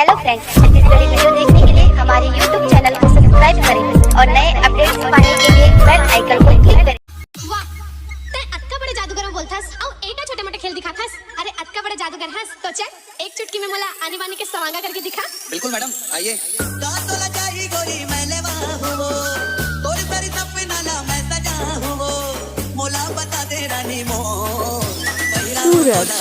Hello friends, Chhattisgarhi video देखने के लिए हमारे YouTube चैनल को सब्सक्राइब करें और नए अपडेट्स पाने के लिए बेल आइकन को क्लिक करें। वाह, ते अतका बड़े जादूगर बोलथस और एटा छोटे मोटे खेल दिखाथस। अरे अतका बड़े जादूगर हस तो चल एक चुटकी में मोला आने बाने के सवांगा करके दिखा। बिल्कुल मैडम, आइए। सूरज